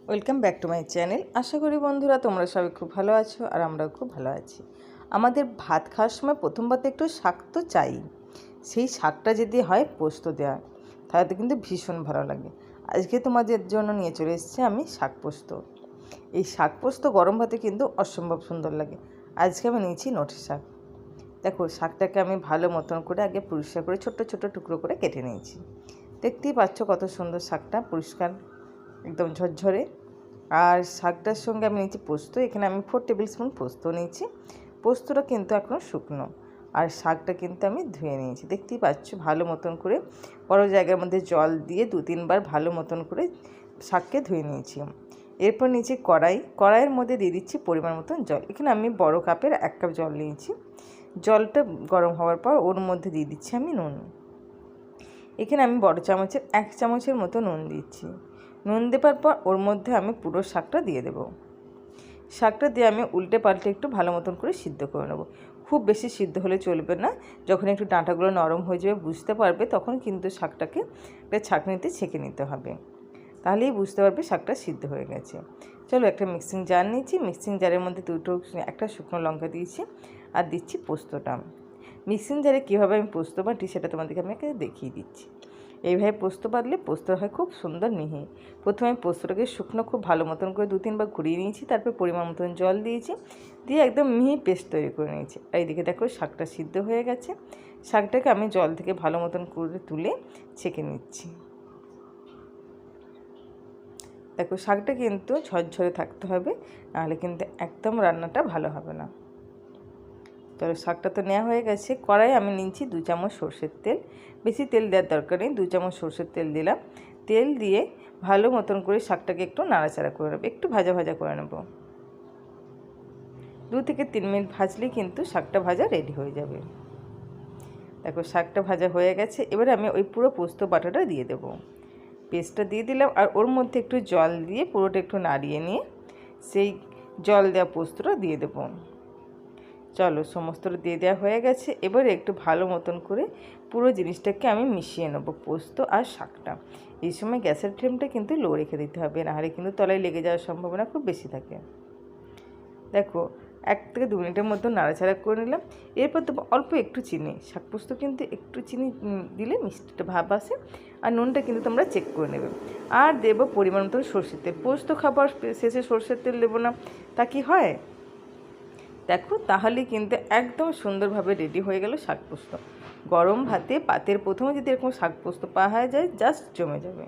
Welcome back to my channel. আশা করি বন্ধুরা তোমরা সবাই খুব ভালো আছো আর আমরাও খুব ভালো আছি। আমাদের ভাত খাওয়ার সময় প্রথমবার তো একটু শাক তো চাই। সেই শাকটা যদি হয় পোস্ত দেওয়া, তাহলে তো কিন্তু ভীষণ ভালো লাগে। আজকে তোমাদের জন্য নিয়ে চলে এসেছি আমি শাক পোস্ত। এই শাক পোস্ত গরম ভাতে কিন্তু অসম্ভব সুন্দর লাগে। আজকে আমি নিয়েছি নোটে শাক। দেখো শাকটাকে আমি ভালো মতন করে আগে পরিষ্কার করে ছোট্ট ছোট্ট টুকরো করে কেটে নিয়েছি। দেখতেই পাচ্ছ কত সুন্দর শাকটা, পরিষ্কার একদম ঝরঝরে। আর শাকটার সঙ্গে আমি নিয়েছি পোস্ত। এখানে আমি 4 টেবিল স্পুন পোস্ত নিয়েছি। পোস্তটা কিন্তু এখনও শুকনো। আর শাকটা কিন্তু আমি ধুয়ে নিয়েছি, দেখতেই পাচ্ছ ভালো মতন করে বড় জায়গার মধ্যে জল দিয়ে 2-3 বার ভালো মতন করে শাককে ধুয়ে নিয়েছি। এরপর নিয়েছি কড়াইয়ের মধ্যে দিয়ে দিচ্ছি পরিমাণ মতন জল। এখানে আমি বড় কাপের 1 কাপ জল নিয়েছি। জলটা গরম হওয়ার পর ওর মধ্যে দিয়ে দিচ্ছি আমি নুন। এখানে আমি বড় চামচের 1 চামচের মতো নুন দিচ্ছি। নুন দেওয়ার পর ওর মধ্যে আমি পুরো শাকটা দিয়ে দেবো। শাকটা দিয়ে আমি উল্টে পাল্টে একটু ভালো মতন করে সিদ্ধ করে নেবো। খুব বেশি সিদ্ধ হলে চলবে না। যখন একটু ডাঁটাগুলো নরম হয়ে যাবে বুঝতে পারবে, তখন কিন্তু শাকটাকে একটা ছাঁকনিতে ছেঁকে নিতে হবে। তাহলেই বুঝতে পারবে শাকটা সিদ্ধ হয়ে গেছে। চলো একটা মিক্সিং জার নিয়েছি। মিক্সিং জারের মধ্যে একটা শুকনো লঙ্কা দিয়েছি আর দিচ্ছি পোস্তটা। মিক্সিং জারে কীভাবে আমি পোস্ত বাটি সেটা তোমাদেরকে আমি দেখিয়ে দিচ্ছি। এইভাবে পোস্ত বাটলে পোস্ত হয় খুব সুন্দর মিহি। প্রথমে আমি পোস্তটাকে শুকনো খুব ভালো মতন করে 2-3 বার ঘুরিয়ে নিয়েছি। তারপর পরিমাণ মতন জল দিয়েছি, দিয়ে একদম মিহি পেস্ট তৈরি করে নিয়েছি। আর এইদিকে দেখো শাকটা সিদ্ধ হয়ে গেছে। শাকটাকে আমি জল থেকে ভালো মতন করে তুলে ছেঁকে নিচ্ছি। দেখো শাকটা কিন্তু ঝরঝরে থাকতে হবে, নাহলে কিন্তু একদম রান্নাটা ভালো হবে না। তো শাকটা তো নেওয়া হয়ে গেছে। কড়াই আমি নিচ্ছি 2 চামচ সরষের তেল। বেশি তেল দেওয়ার দরকার নেই, 2 চামচ সরষের তেল দিলাম। তেল দিয়ে ভালো মতন করে শাকটাকে একটু নাড়াচাড়া করে নেবো, একটু ভাজা ভাজা করে নেব। 2 থেকে 3 মিনিট ভাজলেই কিন্তু শাকটা ভাজা রেডি হয়ে যাবে। দেখো শাকটা ভাজা হয়ে গেছে। এবারে আমি ওই পুরো পোস্ত বাটাটা দিয়ে দেবো। পেস্টটা দিয়ে দিলাম আর ওর মধ্যে একটু জল দিয়ে পুরোটা একটু নাড়িয়ে নিয়ে সেই জল দেওয়া পোস্তটা দিয়ে দেবো। চলো সমস্তটা দিয়ে দেওয়া হয়ে গেছে। এবারে একটু ভালো মতন করে পুরো জিনিসটাকে আমি মিশিয়ে নেবো, পোস্ত আর শাকটা। এই সময় গ্যাসের ফ্লেমটা কিন্তু লো রেখে দিতে হবে, নাহলে কিন্তু তলায় লেগে যাওয়ার সম্ভাবনা খুব বেশি থাকে। দেখো 1 থেকে 2 মিনিটের মতো নাড়াচাড়া করে নিলাম। এরপর দেবো অল্প একটু চিনি। শাক পোস্ত কিন্তু একটু চিনি দিলে মিষ্টিটা ভাব আসে। আর নুনটা কিন্তু তোমরা চেক করে নেবে। আর দেবো পরিমাণ মতো সরষের তেল। পোস্ত খাবার শেষে সরষের তেল দেবো না, তা কি হয়? দেখো তাহলেই কিন্তু একদম সুন্দরভাবে রেডি হয়ে গেল শাক পোস্ত। গরম ভাতে পাতের প্রথমে যদি এরকম শাক পোস্ত পাওয়া যায় জাস্ট জমে যাবে।